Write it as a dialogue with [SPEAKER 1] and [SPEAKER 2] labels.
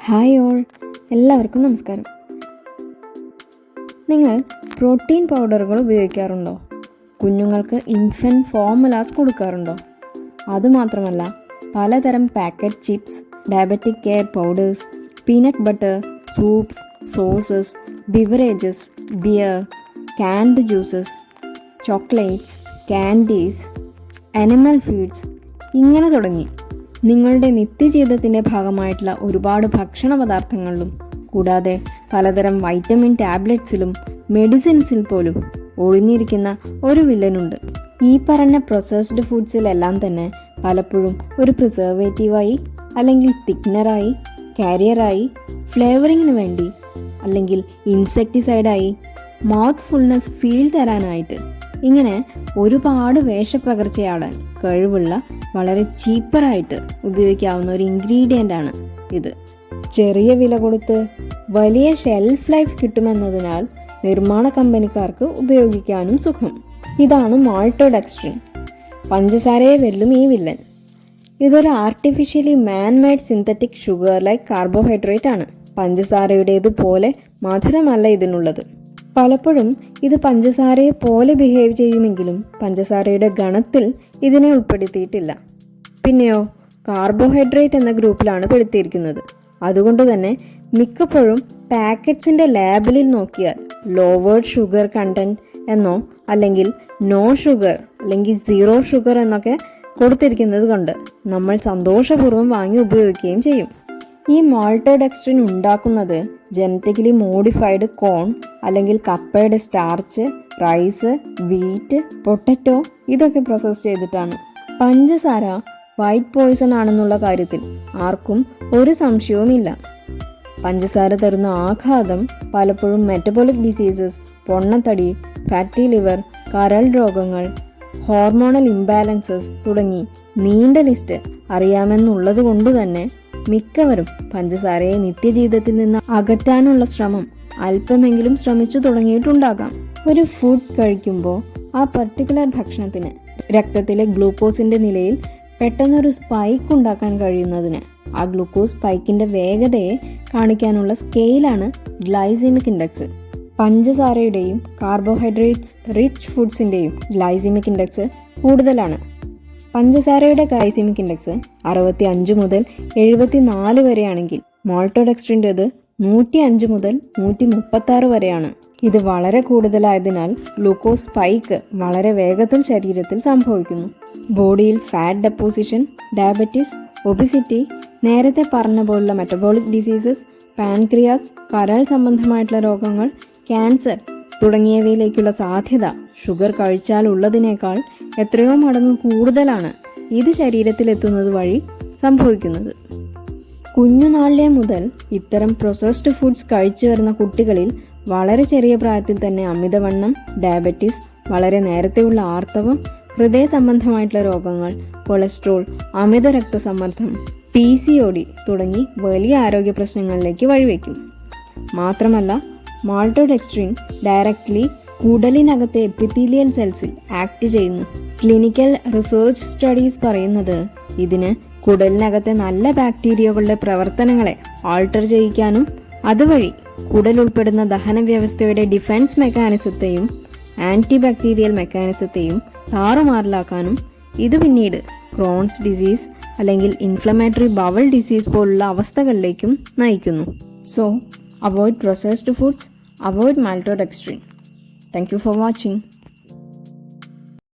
[SPEAKER 1] Hi all, എല്ലാവർക്കും നമസ്കാരം. നിങ്ങൾ പ്രോട്ടീൻ പൗഡറുകൾ ഉപയോഗിക്കാറുണ്ടോ? കുഞ്ഞുങ്ങൾക്ക് ഇൻഫൻറ്റ് ഫോർമുലാസ് കൊടുക്കാറുണ്ടോ? അതുമാത്രമല്ല, പലതരം packet chips, diabetic care powders, peanut butter, soups, sauces, beverages, beer, canned juices, chocolates, candies, animal feeds, ഇങ്ങനെ തുടങ്ങി നിങ്ങളുടെ നിത്യജീവിതത്തിൻ്റെ ഭാഗമായിട്ടുള്ള ഒരുപാട് ഭക്ഷണ പദാർത്ഥങ്ങളിലും കൂടാതെ പലതരം വൈറ്റമിൻ ടാബ്ലറ്റ്സിലും മെഡിസിൻസിൽ പോലും ഒളിഞ്ഞിരിക്കുന്ന ഒരു വില്ലനുണ്ട്. ഈ പറഞ്ഞ പ്രോസസ്ഡ് ഫുഡ്സിലെല്ലാം തന്നെ പലപ്പോഴും ഒരു പ്രിസർവേറ്റീവായി അല്ലെങ്കിൽ തിക്നറായി, കാരിയറായി, ഫ്ലേവറിങ്ങിന് വേണ്ടി അല്ലെങ്കിൽ ഇൻസെക്ടിസൈഡായി, മൗത്ത് ഫുൾനെസ് ഫീൽ തരാനായിട്ട് ഇങ്ങനെ ഒരുപാട് വേഷപ്പകർച്ചയാടാൻ കഴിവുള്ള വളരെ ചീപ്പറായിട്ട് ഉപയോഗിക്കാവുന്ന ഒരു ഇൻഗ്രീഡിയൻ്റ് ആണ് ഇത്. ചെറിയ വില കൊടുത്ത് വലിയ ഷെൽഫ് ലൈഫ് കിട്ടുമെന്നതിനാൽ നിർമ്മാണ കമ്പനിക്കാർക്ക് ഉപയോഗിക്കാനും സുഖം. ഇതാണ് മാൾട്ടോഡെക്സ്ട്രിൻ, പഞ്ചസാരയെ വെല്ലും ഈ വില്ലൻ. ഇതൊരു artificially man-made synthetic sugar like carbohydrate ആണ്. പഞ്ചസാരയുടേതുപോലെ മധുരമല്ല ഇതിനുള്ളത്. പലപ്പോഴും ഇത് പഞ്ചസാരയെ പോലെ ബിഹേവ് ചെയ്യുമെങ്കിലും പഞ്ചസാരയുടെ ഗണത്തിൽ ഇതിനെ ഉൾപ്പെടുത്തിയിട്ടില്ല. പിന്നെയോ കാർബോഹൈഡ്രേറ്റ് എന്ന ഗ്രൂപ്പിലാണ് പെടുത്തിയിരിക്കുന്നത്. അതുകൊണ്ട് തന്നെ മിക്കപ്പോഴും പാക്കറ്റ്സിൻ്റെ ലേബലിൽ നോക്കിയാൽ ലോവേർഡ് ഷുഗർ കണ്ടന്റ് എന്നോ അല്ലെങ്കിൽ നോ ഷുഗർ അല്ലെങ്കിൽ സീറോ ഷുഗർ എന്നൊക്കെ കൊടുത്തിരിക്കുന്നത് കൊണ്ട് നമ്മൾ സന്തോഷപൂർവ്വം വാങ്ങി ഉപയോഗിക്കുകയും ചെയ്യും. ഈ മാൾട്ടോഡെക്സ്ട്രിൻ ഉണ്ടാക്കുന്നത് ജനറ്റിക്കലി മോഡിഫൈഡ് കോൺ അല്ലെങ്കിൽ കപ്പയുടെ സ്റ്റാർച്ച്, റൈസ്, വീറ്റ്, പൊട്ടറ്റോ ഇതൊക്കെ പ്രോസസ് ചെയ്തിട്ടാണ്. പഞ്ചസാര വൈറ്റ് പോയ്സൺ ആണെന്നുള്ള കാര്യത്തിൽ ആർക്കും ഒരു സംശയവുമില്ല. പഞ്ചസാര തരുന്ന ആഘാതം പലപ്പോഴും മെറ്റബോളിക് ഡിസീസസ്, പൊണ്ണത്തടി, ഫാറ്റി ലിവർ, കരൾ രോഗങ്ങൾ, ഹോർമോണൽ ഇംബാലൻസസ് തുടങ്ങി നീണ്ട ലിസ്റ്റ് അറിയാമെന്നുള്ളത് കൊണ്ട് തന്നെ മിക്കവരും പഞ്ചസാരയെ നിത്യജീവിതത്തിൽ നിന്ന് അകറ്റാനുള്ള ശ്രമം അല്പമെങ്കിലും ശ്രമിച്ചു തുടങ്ങിയിട്ടുണ്ടാകാം. ഒരു ഫുഡ് കഴിക്കുമ്പോൾ ആ പർട്ടിക്കുലർ ഭക്ഷണത്തിന് രക്തത്തിലെ ഗ്ലൂക്കോസിന്റെ നിലയിൽ പെട്ടെന്നൊരു സ്പൈക്ക് ഉണ്ടാക്കാൻ കഴിയുന്നതിന് ആ ഗ്ലൂക്കോസ് സ്പൈക്കിന്റെ വേഗതയെ കാണിക്കാനുള്ള സ്കെയിലാണ് ഗ്ലൈസീമിക് ഇൻഡെക്സ്. പഞ്ചസാരയുടെയും കാർബോഹൈഡ്രേറ്റ്സ് റിച്ച് ഫുഡ്സിന്റെയും ഗ്ലൈസീമിക് ഇൻഡെക്സ് കൂടുതലാണ്. പഞ്ചസാരയുടെ ഗ്ലൈസീമിക് ഇൻഡെക്സ് 65 മുതൽ 74 വരെയാണെങ്കിൽ മാൾട്ടോഡെക്സ്ട്രിൻ്റെത് 105 മുതൽ 136 വരെയാണ്. ഇത് വളരെ കൂടുതലായതിനാൽ ഗ്ലൂക്കോസ് സ്പൈക്ക് വളരെ വേഗത്തിൽ ശരീരത്തിൽ സംഭവിക്കുന്നു. ബോഡിയിൽ ഫാറ്റ് ഡെപ്പോസിഷൻ, ഡയബറ്റിസ്, ഒബിസിറ്റി, നേരത്തെ പറഞ്ഞ പോലുള്ള മെറ്റബോളിക് ഡിസീസസ്, പാൻക്രിയാസ്, കരൾ സംബന്ധമായിട്ടുള്ള രോഗങ്ങൾ, ക്യാൻസർ തുടങ്ങിയവയിലേക്കുള്ള സാധ്യത ഷുഗർ കഴിച്ചാൽ ഉള്ളതിനേക്കാൾ എത്രയോ മടങ്ങ് കൂടുതലാണ് ഇത് ശരീരത്തിലെത്തുന്നത് വഴി സംഭവിക്കുന്നത്. കുഞ്ഞുനാളിലെ മുതൽ ഇത്തരം പ്രോസസ്ഡ് ഫുഡ്സ് കഴിച്ചു വരുന്ന കുട്ടികളിൽ വളരെ ചെറിയ പ്രായത്തിൽ തന്നെ അമിതവണ്ണം, ഡയബറ്റീസ്, വളരെ നേരത്തെയുള്ള ആർത്തവം, ഹൃദയ സംബന്ധമായിട്ടുള്ള രോഗങ്ങൾ, കൊളസ്ട്രോൾ, അമിത രക്തസമ്മർദ്ദം, PCOD തുടങ്ങി വലിയ ആരോഗ്യ പ്രശ്നങ്ങളിലേക്ക് വഴിവെക്കും. മാത്രമല്ല, മാൾട്ടോഡെക്സ്ട്രിൻ ഡയറക്റ്റ്ലി കുടലിനകത്തെ എപ്പിത്തീലിയൽ സെൽസിൽ ആക്ട് ചെയ്യുന്നു. ക്ലിനിക്കൽ റിസർച്ച് സ്റ്റഡീസ് പറയുന്നത് ഇതിന് കുടലിനകത്തെ നല്ല ബാക്ടീരിയകളുടെ പ്രവർത്തനങ്ങളെ ആൾട്ടർ ചെയ്യിക്കാനും അതുവഴി കുടൽ ഉൾപ്പെടുന്ന ദഹന വ്യവസ്ഥയുടെ ഡിഫൻസ് മെക്കാനിസത്തെയും ആന്റി ബാക്ടീരിയൽ മെക്കാനിസത്തെയും താറുമാറിലാക്കാനും ഇത് പിന്നീട് ക്രോൺസ് ഡിസീസ് അല്ലെങ്കിൽ ഇൻഫ്ലമേറ്ററി ബവൽ ഡിസീസ് പോലുള്ള അവസ്ഥകളിലേക്കും നയിക്കുന്നു. So avoid processed foods, avoid maltodextrin. Thank you for watching.